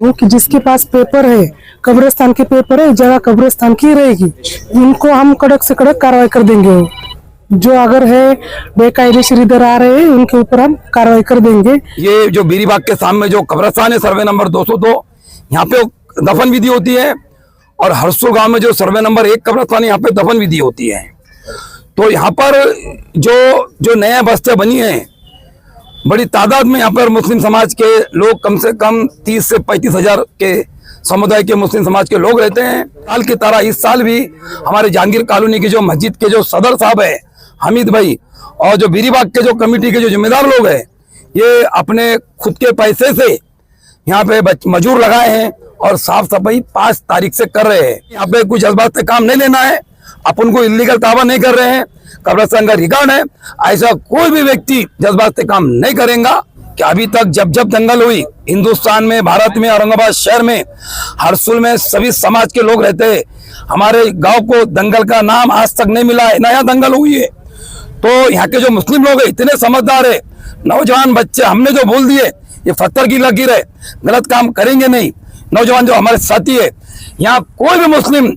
वो कि जिसके पास पेपर है, कब्रिस्तान के पेपर है, जगह कब्रिस्तान की रहेगी, उनको हम कड़क से कड़क कार्रवाई कर देंगे। जो अगर है बेकायदेशीर इधर आ रहे हैं उनके ऊपर हम कार्रवाई कर देंगे। ये जो बीरीबाग के सामने जो कब्रिस्तान है सर्वे नंबर 202, यहाँ पे दफन विधि होती है। और हरसुल गांव में जो सर्वे नंबर 1 कब्रिस्तान है, यहाँ पे दफन विधि होती है। तो यहाँ पर जो नया बस्तियां बनी हैं, बड़ी तादाद में यहाँ पर मुस्लिम समाज के लोग, कम से कम 30 से 35 हजार के समुदाय के मुस्लिम समाज के लोग रहते हैं। साल की तरह इस साल भी हमारे जहांगीर कॉलोनी की जो मस्जिद के जो सदर साहब है हमीद भाई, और जो बीरीबाग के जो कमेटी के जो जिम्मेदार लोग हैं, ये अपने खुद के पैसे से यहाँ पे मजूर लगाए हैं और साफ सफाई 5 तारीख से कर रहे हैं। यहाँ पे कुछ जज्बात से काम नहीं लेना है, अपन को इलीगल दावा नहीं कर रहे हैं, कब्रिस्तान का रिकॉर्ड है। ऐसा कोई भी व्यक्ति जज्बात से काम नहीं करेगा कि अभी तक जब दंगल हुई हिंदुस्तान में, भारत में, औरंगाबाद शहर में, हरसुल में सभी समाज के लोग रहते हैं। हमारे गांव को दंगल का नाम आज तक नहीं मिला है, नया दंगल हुई है। तो यहाँ के जो मुस्लिम लोग हैं इतने समझदार है, नौजवान बच्चे हमने जो बोल दिए ये पत्थर की लकीर है, गलत काम करेंगे नहीं। नौजवान जो हमारे साथी है, यहाँ कोई भी मुस्लिम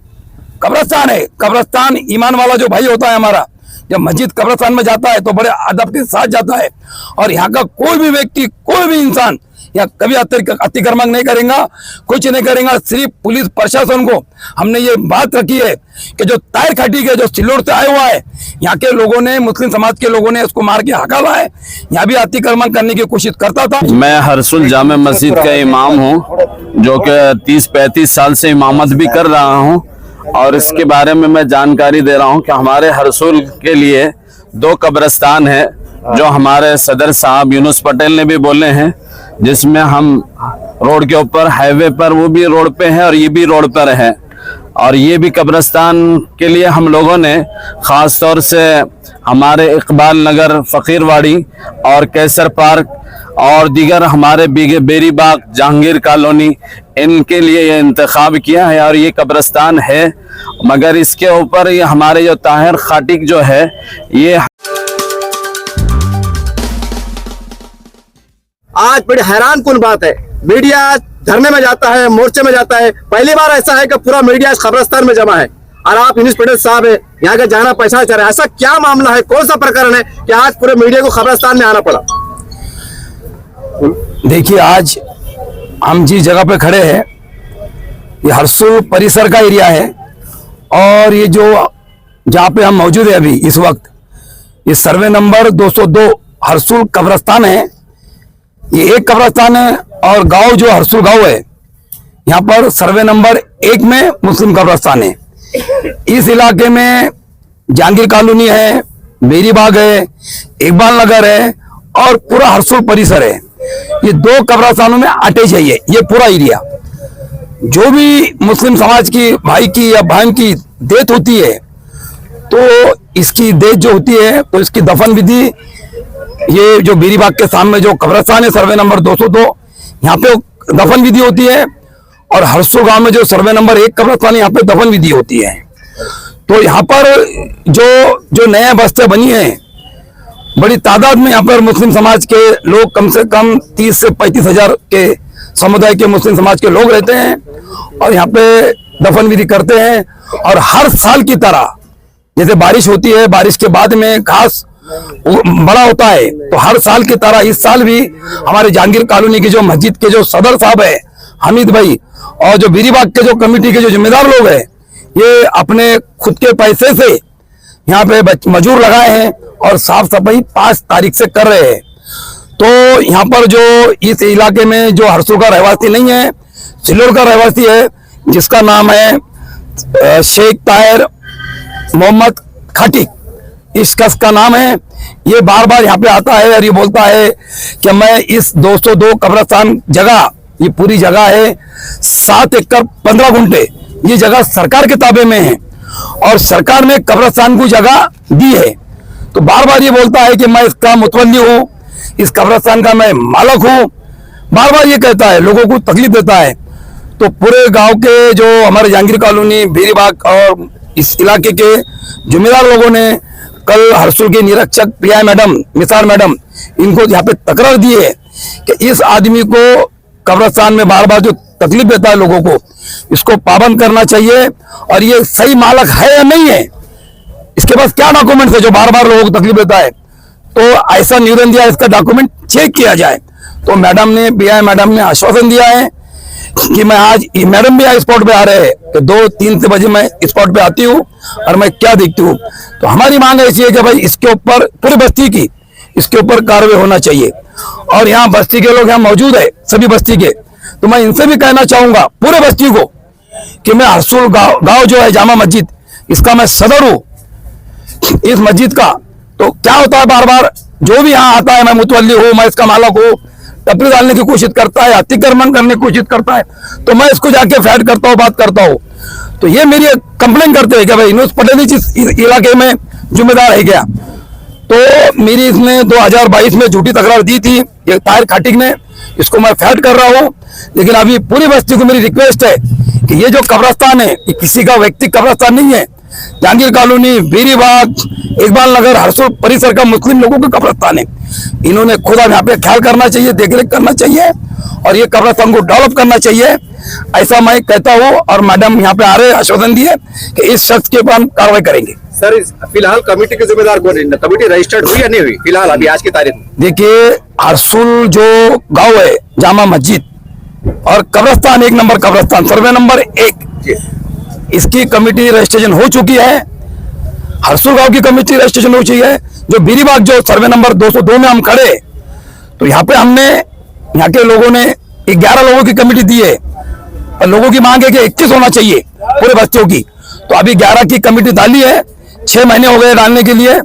कब्रिस्तान है, कब्रिस्तान ईमान वाला जो भाई होता है हमारा, जब मस्जिद कब्रिस्तान में जाता है तो बड़े अदब के साथ जाता है। और यहाँ का कोई भी व्यक्ति, कोई भी इंसान यहाँ कभी अतिक्रमण नहीं करेगा, कुछ नहीं करेगा। सिर्फ पुलिस प्रशासन को हमने ये बात रखी है कि जो टायर खटी के जो सिल्लोड से आया हुआ है, यहाँ के लोगों ने, मुस्लिम समाज के लोगों ने इसको मार के हकाला है, यहाँ भी अतिक्रमण करने की कोशिश करता था। मैं हरसुल जामे मस्जिद का इमाम हूँ, जो कि 30-35 साल से इमामत भी कर रहा हूँ। और इसके बारे में मैं जानकारी दे रहा हूँ कि हमारे हरसुल के लिए 2 कब्रिस्तान है, जो हमारे सदर साहब यूनुस पटेल ने भी बोले हैं, जिसमें हम रोड के ऊपर, हाईवे पर, वो भी रोड पे है और ये भी रोड पर है। और ये भी कब्रिस्तान के लिए हम लोगों ने ख़ास तौर से हमारे इकबाल नगर, फ़कीरवाड़ी और कैसर पार्क और दीगर हमारे बेरीबाग, जहांगीर कॉलोनी, इनके लिए ये इंतखाब किया है। और ये कब्रिस्तान है, मगर इसके ऊपर ये हमारे जो ताहिर खाटिक जो है, ये आज बड़ी हैरान कुन बात है। मीडिया धरने में जाता है, मोर्चे में जाता है। पहली बार ऐसा है कि पूरा मीडिया इस कब्रिस्तान में जमा है और आप यूनुस पटेल साहब है, यहाँ का जाना पहचाना चाह रहे हैं। ऐसा क्या मामला है, कौन सा प्रकरण है कि आज पूरे मीडिया को कब्रिस्तान में आना पड़ा? देखिए, आज हम जिस जगह पे खड़े हैं ये हरसुल परिसर का एरिया है। और ये जो जहाँ पे हम मौजूद है अभी इस वक्त, ये सर्वे नंबर 202 हरसुल कब्रिस्तान है। ये एक कब्रिस्तान है और गांव जो हरसुल गांव है, यहाँ पर सर्वे नंबर 1 में मुस्लिम कब्रिस्तान है। इस इलाके में जहांगीर कॉलोनी है, बेरीबाग है, इकबाल नगर है और पूरा हरसुल परिसर है। ये 2 कब्रिस्तानों में अटैच है ये पूरा एरिया। जो भी मुस्लिम समाज की भाई की या बहन की डेथ होती है, तो इसकी डेथ जो होती है तो इसकी दफन विधि ये जो बीरीबाग के सामने जो कब्रिस्तान है सर्वे नंबर 202, यहाँ पे दफन विधि होती है। और हरसुल गांव में जो सर्वे नंबर 1 कब्रिस्तान है, यहाँ पे दफन विधि होती है। तो यहाँ पर जो नया बस्तियां बनी है, बड़ी तादाद में यहाँ पर मुस्लिम समाज के लोग, कम से कम 30 से 35 हजार के समुदाय के मुस्लिम समाज के लोग रहते हैं और यहाँ पे दफन विधि करते हैं। और हर साल की तरह जैसे बारिश होती है, बारिश के बाद में घास बड़ा होता है, तो हर साल की तरह इस साल भी हमारे जहांगीर कॉलोनी की जो मस्जिद के जो सदर साहब है हमीद भाई, और जो बीरीबाग के जो कमेटी के जो जिम्मेदार लोग हैं, ये अपने खुद के पैसे से यहाँ पे मजूर लगाए हैं और साफ सफाई 5 तारीख से कर रहे हैं। तो यहाँ पर जो इस इलाके में जो हरसुल का रहवासी नहीं है, सिल्लोड का रहवासी है, जिसका नाम है शेख ताहिर मोहम्मद खाटिक, इस शख्स का नाम है। ये बार बार यहाँ पे आता है और ये बोलता है कि मैं इस 202 कब्रिस्तान जगह, ये पूरी जगह है 7 एकड़ 15 गुंठे, ये जगह सरकार के ताबे में है और सरकार ने कब्रिस्तान को जगह दी है। तो बार बार ये बोलता है कि मैं इसका मुतवल्ली हूँ, इस कब्रिस्तान का मैं मालिक हूँ, बार बार ये कहता है, लोगों को तकलीफ देता है। तो पूरे गांव के जो हमारे जहांगीर कॉलोनी, बेरीबाग और इस इलाके के जिम्मेदार लोगों ने कल हरसुल के निरीक्षक पीआई मैडम, निसार मैडम, इनको यहाँ पे तकरार दी है कि इस आदमी को कब्रिस्तान में बार बार जो तकलीफ देता है लोगों को, इसको पाबंद करना चाहिए। और ये सही मालक है या नहीं है, इसके पास क्या डॉक्यूमेंट है जो बार बार लोगों को तकलीफ देता है, तो ऐसा निवेदन दिया इसका डॉक्यूमेंट चेक किया जाए। तो मैडम ने BI मैडम ने आश्वासन दिया है कि मैं आज, मैडम भी आज स्पॉट पे आ रहे हैं कि 2-3 बजे मैं स्पॉट पे आती हूँ और मैं क्या देखती हूँ। तो हमारी मांग ऐसी है कि भाई इसके ऊपर पूरी बस्ती की इसके ऊपर कार्रवाई होना चाहिए। और यहाँ बस्ती के लोग यहाँ मौजूद है, सभी बस्ती के, तो मैं इनसे भी कहना चाहूंगा पूरे बस्ती को कि मैं हरसुल गांव जो है जामा मस्जिद, इसका मैं सदर हूँ इस मस्जिद का। तो क्या होता है, बार बार जो भी यहाँ आता है, मैं मुतवल्ली हूँ, मैं इसका मालक हूँ, टपरी डालने की कोशिश करता है, अतिक्रमण करने की कोशिश करता है, तो मैं इसको जाके फाइट करता हूँ, बात करता हूँ। तो ये मेरी कंप्लेन करते हैं कि भाई यूनुस पटेल इस इलाके में जिम्मेदार है क्या। तो मेरी इसने 2022 में झूठी तकरार दी थी ये ताहिर खाटिक ने, इसको मैं फाइट कर रहा हूँ। लेकिन अभी पूरी बस्ती को मेरी रिक्वेस्ट है कि ये जो कब्रस्तान है ये किसी का व्यक्ति कब्रस्तान नहीं है, जहांगीर कॉलोनी, बीरीबाग, इकबाल नगर, हरसुल परिसर का मुस्लिम लोगों का कब्रस्तान है। इन्होंने खुद यहाँ पे ख्याल करना चाहिए, देखरेख करना चाहिए और ये कब्रस्तान को डेवलप करना चाहिए, ऐसा मैं कहता हूँ। और मैडम यहाँ पे आ रहे आश्वासन दिए कि इस शख्स के ऊपर हम कार्रवाई करेंगे। सर फिलहाल कमेटी के जिम्मेदार कौन है? कमेटी रजिस्टर्ड हुई या नहीं हुई फिलहाल अभी आज की तारीख में? देखिए, हरसुल जो गांव है जामा मस्जिद और कब्रस्तान 1 नंबर कब्रस्तान, सर्वे नंबर 1, इसकी कमेटी रजिस्ट्रेशन हो चुकी है। हरसुल गांव की कमेटी रजिस्ट्रेशन हो चुकी है। जो बीरीबाग जो सर्वे नंबर 202 में हम खड़े, तो यहाँ पे हमने, यहाँ के लोगों ने 11 लोगों की कमेटी दी है और लोगों की मांग है कि 21 होना चाहिए पूरे बच्चों की। तो अभी 11 की कमेटी डाली है, 6 महीने हो गए डालने के लिए।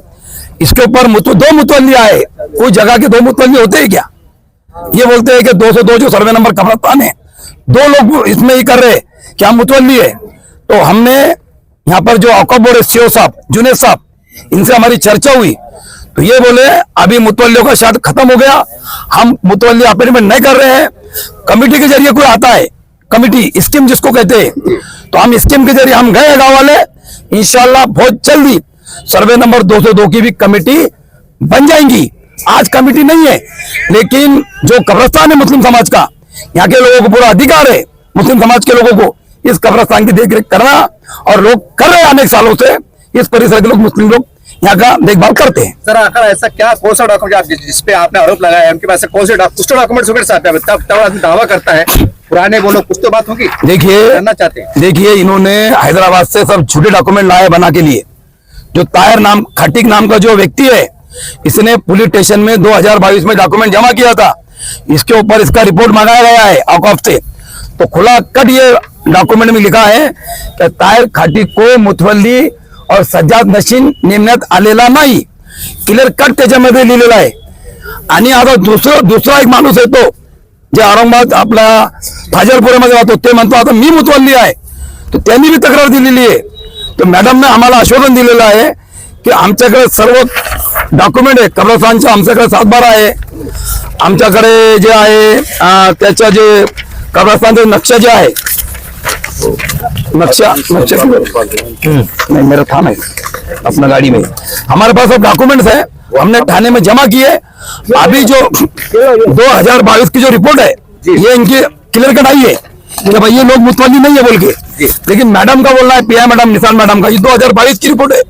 इसके ऊपर 2 मुतवल्ली आए, कोई जगह के 2 मुतवल्ली होते हैं क्या? ये बोलते हैं कि 202 जो सर्वे नंबर कब्रस्तान है, 2 लोग इसमें ही कर रहे क्या मुतवल्ली है। तो हमने यहाँ पर जो औक़ाफ़ बोर्ड CO साहब, जुनेद साहब, इनसे हमारी चर्चा हुई, तो ये बोले अभी मुतवल्लियों का शर्त खत्म हो गया, हम मुतवल्ली अपॉइंटमेंट नहीं कर रहे हैं, कमेटी के जरिए कोई आता है, कमेटी स्कीम जिसको कहते हैं, तो हम स्कीम के जरिए हम गए गाँव वाले, इंशाल्लाह बहुत जल्दी सर्वे नंबर 202 की भी कमेटी बन जाएंगी। आज कमेटी नहीं है, लेकिन जो कब्रस्तान है मुस्लिम समाज का, यहाँ के लोगों को पूरा अधिकार है, मुस्लिम समाज के लोगों को इस कब्रस्तान की देखरेख करना, और लोग कर रहे हैं अनेक सालों से, इस परिसर के लोग, मुस्लिम लोग यहाँ का देखभाल करते हैं। सर आखिर ऐसा क्या, कौन सा डॉक्यूमेंट जिसपे आपने आरोप लगाया है, उनके पास कौन से कुछ तो डॉक्यूमेंट्स वगैरह साथ में, तब आदमी दावा करता है, पुराने बोलो कुछ तो बात होगी, देखिए करना चाहते हैं। देखिए, इन्होंने हैदराबाद से सब झूठे डॉक्यूमेंट लाए बना के लिए। जो ताहिर नाम, खटीक नाम का जो व्यक्ति है, इसने पुलिस स्टेशन में 2022 में डॉक्यूमेंट जमा किया था, इसके ऊपर इसका रिपोर्ट मंगाया गया है औक़ाफ़ से। तो खुला कट ये डॉक्यूमेंट में लिखा है कि ताहिर खाटिक को मुतवल्ली और सज्जाद नशीन नेमण्यात आलेला नाही, क्लिअर कट त्याच्यामध्ये लिहिलेला आहे। आणि आता दुसरा एक माणूस येतो जे औरंगाबाद आपला फाजलपुरामध्ये राहतो, ते म्हणतो आता मी मुतवल्ली आहे, तो त्यांनी भी तक्रार दिलेली आहे। तो मॅडमने आम्हाला आश्वासन दिलेलं आहे की आमच्याकडे सर्व डॉक्युमेंट आहे, कब्रस्तानचे आमच्याकडे 7/12 आहे, आमच्याकडे जे आहे त्याच्या जे कब्रस्तानचा नक्शा जे आहे, नक्शा नहीं मेरा थाना है अपना गाड़ी में, हमारे पास सब डॉक्यूमेंट्स है, हमने थाने में जमा किए। अभी जो 2022 की जो रिपोर्ट है ये इनकी क्लियर कट आई है कि भाई ये लोग मुतवल्ली नहीं है बोल के, लेकिन मैडम का बोलना है, PI मैडम, निशान मैडम का, ये 2022 की रिपोर्ट है।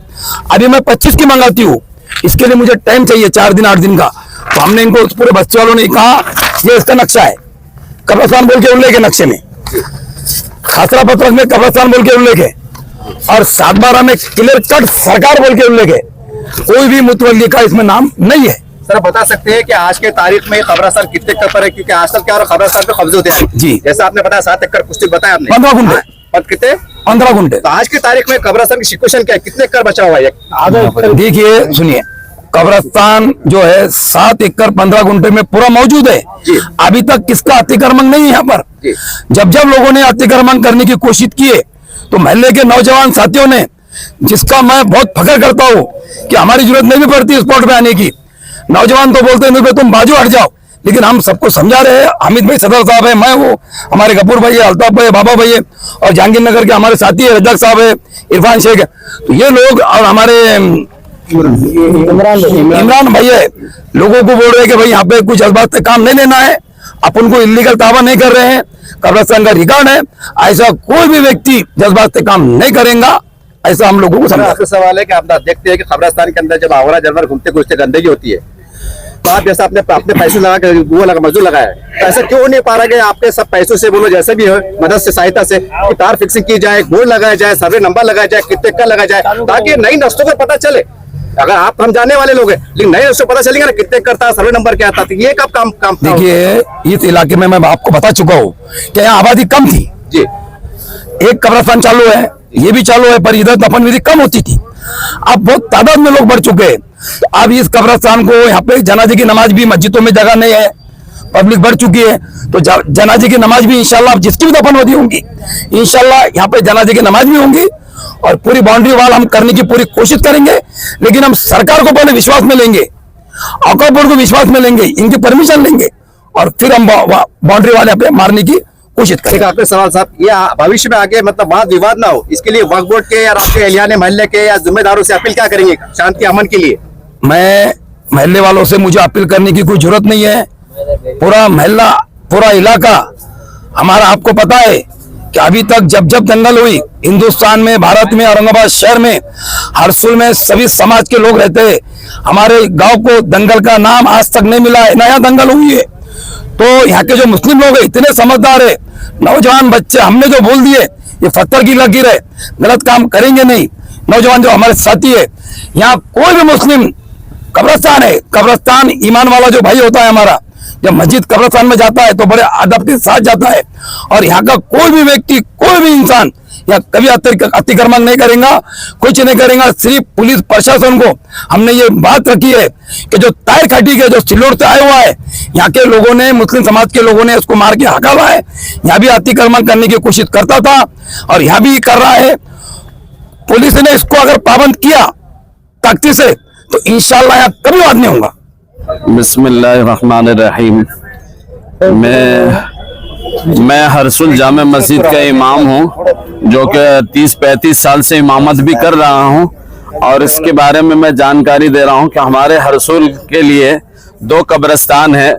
अभी मैं 25 की मंगाती हूँ, इसके लिए मुझे टाइम चाहिए 4 दिन 8 दिन का। तो हमने इनको पूरे बस्ती वालों ने कहा ये इसका नक्शा है, कब्रस्तान बोल के उल्लेख है नक्शे में, खासरा पत्रक में कब्रस्तान बोल के उल्लेख है, और 7/12 में क्लियर कट सरकार बोल के उल्लेख है, कोई भी मुतवल्ली का इसमें नाम नहीं है। सर बता सकते हैं कि आज के तारीख में कब्रस्तान कितने एकड़ पर है, क्योंकि आजकल क्या हो रहा है, कब्रस्तान पे कब्जे होते हैं जी, जैसा आपने बताया 7 एकड़ कुछ बताया आपने, 15 गुंठे, और कितने 15 गुंठे। तो आज की तारीख में कब्रस्तान की सिचुएशन क्या है, कितने एकड़ बचा हुआ है? देखिए सुनिए, कब्रस्तान जो है 7 एकड़ 15 गुंठे में पूरा मौजूद है। अभी तक किसका अतिक्रमण नहीं है यहाँ पर। जब जब लोगों ने अतिक्रमण करने की कोशिश की है, तो मोहल्ले के नौजवान साथियों ने, जिसका मैं बहुत फख्र करता हूँ कि हमारी जरूरत नहीं भी पड़ती स्पॉट पे आने की, नौजवान तो बोलते हैं तुम बाजू हट जाओ, लेकिन हम सबको समझा रहे हैं, हामिद भाई सदर साहब है, मैं वो हमारे कपूर भाई है, अल्ताफ भाई है, बाबा भाई है, और जहांगीर नगर के हमारे साथी है, रजाक साहब है, इरफान शेख है, तो ये लोग, और हमारे इमरान भाई है, लोगों को बोल रहे हैं कि भाई यहाँ पे कुछ जज्बात से काम नहीं लेना है, अपन को इलीगल दावा नहीं कर रहे हैं, कब्रिस्तान का रिकॉर्ड है। ऐसा कोई भी व्यक्ति जज्बात से काम नहीं करेगा, ऐसा हम लोगों को समझा। आपका सवाल है कि आप देखते हैं कि कब्रिस्तान के अंदर जब आवारा जानवर घूमते घूमते गंदगी होती है, तो आप जैसा अपने पैसे लगा कर वो लगा मजदूर लगाया है, तो ऐसा क्यों नहीं पा रहा कि आपके सब पैसों से बोलो जैसे भी हो मदद से सहायता से कि तार फिक्सिंग की जाए, बोर्ड लगाया जाए, सर्वे नंबर लगाया जाए, कितने का लगाया जाए, ताकि नई नस्लों को पता चले। अगर आप हम जाने वाले लोग हैं, लेकिन नई नस्लों को पता चलेगा ना कितने करता सर्वे नंबर क्या था, तो ये कब काम देखिए इस इलाके में मैं आपको बता चुका हूँ कि यहाँ आबादी कम थी जी। एक कब्रिस्तान चालू है, ये भी चालू है, पर इधर दफन विधि कम होती थी। अब बहुत तादाद में लोग बढ़ चुके हैं, तो अब इस कब्रिस्तान को यहाँ पे जनाजे की नमाज भी, मस्जिदों में जगह नहीं है, पब्लिक बढ़ चुकी है, तो जनाजे की नमाज भी इंशाल्लाह जिसकी भी दफन विधि होंगी इंशाल्लाह यहाँ पे जनाजे की नमाज भी होंगी और पूरी बाउंड्री वाल हम करने की पूरी कोशिश करेंगे। लेकिन हम सरकार को पहले विश्वास में लेंगे, औकाफ बोर्ड को विश्वास में लेंगे, इनकी परमिशन लेंगे और फिर हम बाउंड्री वाले अपने मारने की कोशिश करें। एक आपके सवाल साहब, ये भविष्य में आगे मतलब वाद विवाद ना हो, इसके लिए वक्फ बोर्ड के या आपके एहलियाने मोहल्ले के या जिम्मेदारों से अपील क्या करेंगे शांति अमन के लिए? मैं मोहल्ले वालों से मुझे अपील करने की कोई जरूरत नहीं है। पूरा मोहल्ला, पूरा इलाका हमारा, आपको पता है कि अभी तक जब जब दंगल हुई हिंदुस्तान में, भारत में, औरंगाबाद शहर में, हरसुल में सभी समाज के लोग रहते हैं। हमारे गांव को दंगल का नाम आज तक नहीं मिला है, नया दंगल हुई है। तो यहाँ के जो मुस्लिम लोग हैं इतने समझदार है, नौजवान बच्चे, हमने जो बोल दिए ये पत्थर की लकीर है, गलत काम करेंगे नहीं। नौजवान जो हमारे साथी है, यहाँ कोई भी मुस्लिम, कब्रिस्तान है, कब्रिस्तान ईमान वाला जो भाई होता है हमारा, जब मस्जिद कब्रिस्तान में जाता है तो बड़े अदब के साथ जाता है। और यहाँ का कोई भी व्यक्ति, कोई भी इंसान या कभी अतिक्रमण नहीं करेगा, कुछ नहीं करेगा। सिर्फ पुलिस प्रशासन को हमने ये बात रखी है कि जो टायर खटी के जो सिल्लोड से आया हुआ है, यहाँ के लोगों ने, मुस्लिम समाज के लोगों ने उसको मार के हकावा है। यहाँ भी अतिक्रमण करने की कोशिश करता था और यहाँ भी कर रहा है। पुलिस ने इसको अगर पाबंद किया ताकती से तो इंशाल्लाह यहाँ कभी वाद नहीं होगा। बिस्मिल्लाहिर्रहमानिर्रहीम। मैं हरसुल जामे मस्जिद का इमाम हूँ, जो कि 30-35 साल से इमामत भी कर रहा हूँ। और इसके बारे में मैं जानकारी दे रहा हूँ कि हमारे हरसुल के लिए 2 कब्रिस्तान है,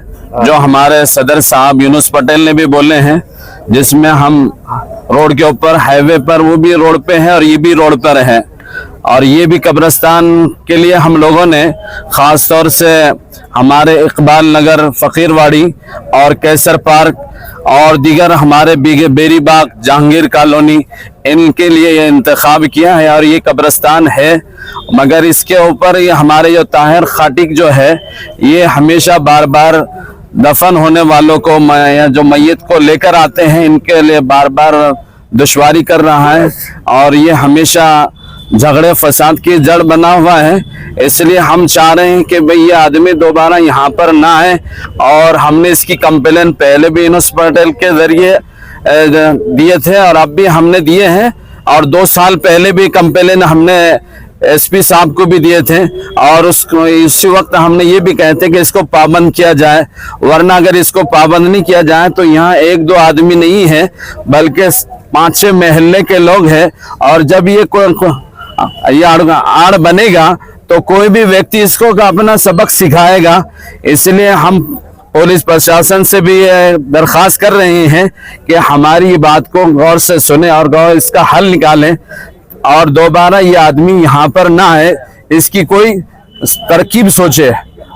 जो हमारे सदर साहब यूनुस पटेल ने भी बोले हैं, जिसमें हम रोड के ऊपर, हाईवे पर, वो भी रोड पे है और ये भी रोड पर है। और ये भी कब्रिस्तान के लिए हम लोगों ने ख़ास तौर से हमारे इकबाल नगर, फ़कीरवाड़ी और कैसर पार्क और दीगर हमारे बेरी बाग, जहांगीर कॉलोनी, इनके लिए ये इंतखाब किया है। और ये कब्रिस्तान है, मगर इसके ऊपर ये हमारे जो ताहिर खाटिक जो है, ये हमेशा बार बार दफन होने वालों को, या जो मैयत को लेकर आते हैं, इनके लिए बार बार दुश्वारी कर रहा है। और ये हमेशा झगड़े फसाद की जड़ बना हुआ है। इसलिए हम चाह रहे हैं कि भाई ये आदमी दोबारा यहाँ पर ना आए। और हमने इसकी कंप्लेन पहले भी यूनुस पटेल के जरिए दिए थे और अब भी हमने दिए हैं। और 2 साल पहले भी कंप्लेन हमने एसपी साहब को भी दिए थे। और उसी वक्त हमने ये भी कहे थे कि इसको पाबंद किया जाए, वरना अगर इसको पाबंद नहीं किया जाए तो यहाँ 1-2 आदमी नहीं है, बल्कि 5-6 मोहल्ले के लोग हैं। और जब ये आड़ बनेगा तो कोई भी व्यक्ति इसको अपना सबक सिखाएगा। इसलिए हम पुलिस प्रशासन से भी दरख्वास्त कर रहे हैं कि हमारी बात को गौर से सुने और गौर इसका हल निकालें और दोबारा ये आदमी यहाँ पर ना आए, इसकी कोई तरकीब सोचे,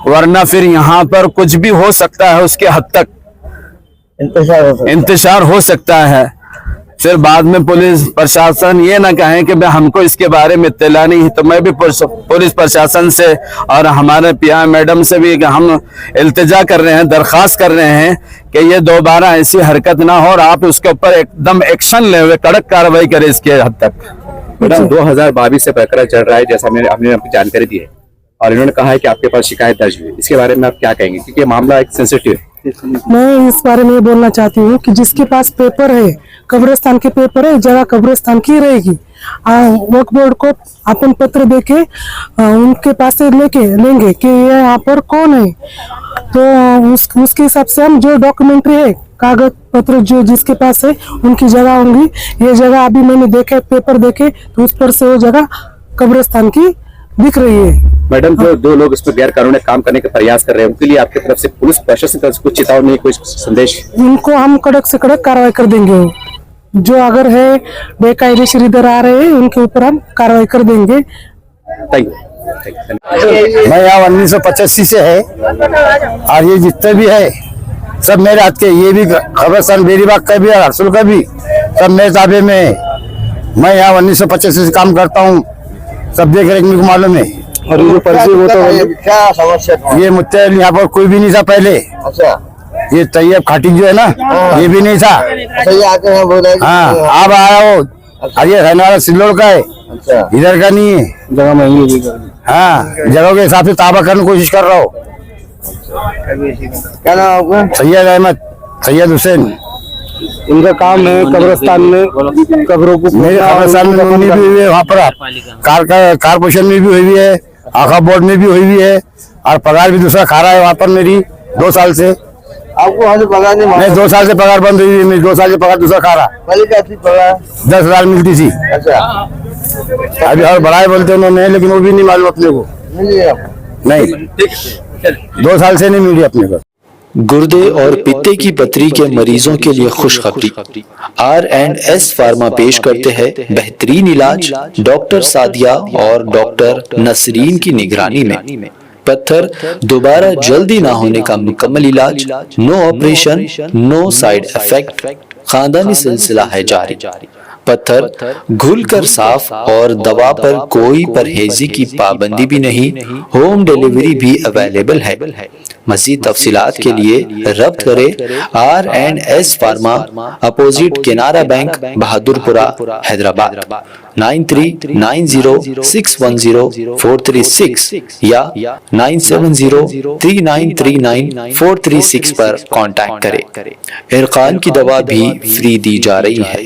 वरना फिर यहाँ पर कुछ भी हो सकता है, उसके हद तक इंतशार हो सकता है। फिर बाद में पुलिस प्रशासन ये ना कहे कि भाई हमको इसके बारे में इत्तला नहीं है। तो मैं भी पुलिस प्रशासन से और हमारे पीआई मैडम से भी हम इल्तिजा कर रहे हैं, दरख्वास्त कर रहे हैं कि ये दोबारा ऐसी हरकत ना हो और आप उसके ऊपर एकदम एक्शन ले हुए कड़क कार्रवाई करें इसके हद तक। मैडम 2022 से प्रकरण चल रहा है, जैसा हमने आपको जानकारी दी है, और इन्होंने कहा है कि आपके पास शिकायत दर्ज हुई, इसके बारे में आप क्या कहेंगे, क्योंकि मामला एक सेंसिटिव है। मैं इस बारे में ये बोलना चाहती हूँ कि जिसके पास पेपर है, कब्रिस्तान के पेपर है, जगह कब्रिस्तान की रहेगी। वक्फ बोर्ड को अपन पत्र देके उनके पास से लेंगे कि ये यहाँ पर कौन है, तो उसके हिसाब से हम जो डॉक्यूमेंट्री है, कागज पत्र जो जिसके पास है उनकी जगह होंगी। ये जगह अभी मैंने देखे, पेपर देखे, तो उस पर से वो जगह कब्रिस्तान की दिख रही है। मैडम जो दो लोग इस पर गैर कानूनी काम करने का प्रयास कर रहे हैं उनके लिए आपकी तरफ से पुलिस प्रशासन की तरफ से कुछ चेतावनी कुछ संदेश? इनको हम कड़क से कड़क कार्रवाई कर देंगे। जो अगर है बेकायदेशीर इधर आ रहे हैं उनके ऊपर हम कार्रवाई कर देंगे। Thank you. मैं यहाँ 1985 से है और ये जितने भी है सब मेरे हाथ के, ये भी खबरस्तान बेरीबाग का भी और हरसुल का भी सब मेरे ताबे में है। मैं यहाँ 1985 से काम करता हूँ, सब देख रेख मेरे को मालूम है। और ये जो पर्ची वो तो क्या समस्या? ये मुझसे यहाँ पर कोई भी नहीं था पहले। अच्छा, ये तैयब खाटी जो है ना ये भी नहीं था। सही आते हैं बोला। हाँ अब आया हो। और ये रहने वाला सिल्लोड़ का है, अच्छा, इधर का नहीं है। जगह महंगी। हाँ जगह के हिसाब से ताबा करने की कोशिश कर रहा हूँ। क्या नाम आपका? सैयद अहमद, सैयद हुसैन। इनका काम है कब्रिस्तान में कब्रों को, मेरे खबरस्तान में भी हुई है, वहाँ पर कारपोरेशन में भी हुई है, आखा बोर्ड में भी हुई है और पगार भी दूसरा खा रहा है वहाँ पर मेरी 2 साल से। आपको वहाँ से पगार नहीं? नहीं 2 साल से पगार बंद हुई है मेरी, 2 साल से पगार दूसरा खा रहा। पहले क्या थी पगार? 10,000 मिलती थी। अच्छा, अभी और बढ़ाए बोलते उन्होंने, लेकिन वो भी नहीं मालूम अपने को। मिली आपको? नहीं 2 साल से नहीं मिली अपने को। गुर्दे और पित्ते की पथरी के मरीजों के लिए खुशखबरी। R&S फार्मा पेश करते हैं बेहतरीन इलाज डॉक्टर सादिया और डॉक्टर नसरीन की निगरानी में। पत्थर दोबारा जल्दी ना होने का मुकम्मल इलाज, no operation, no side effect, खानदानी सिलसिला है जारी। पत्थर घुलकर साफ और दवा पर कोई परहेजी की पाबंदी भी नहीं, होम डिलीवरी भी अवेलेबल है। मज़ीद तफसीलात के लिए रब्त करें R&S pharma, opposite Canara bank, Bahadurpura, Hyderabad 9390610436 या 9703939436 पर कांटेक्ट करें। इरकान की दवा भी फ्री दी जा रही है।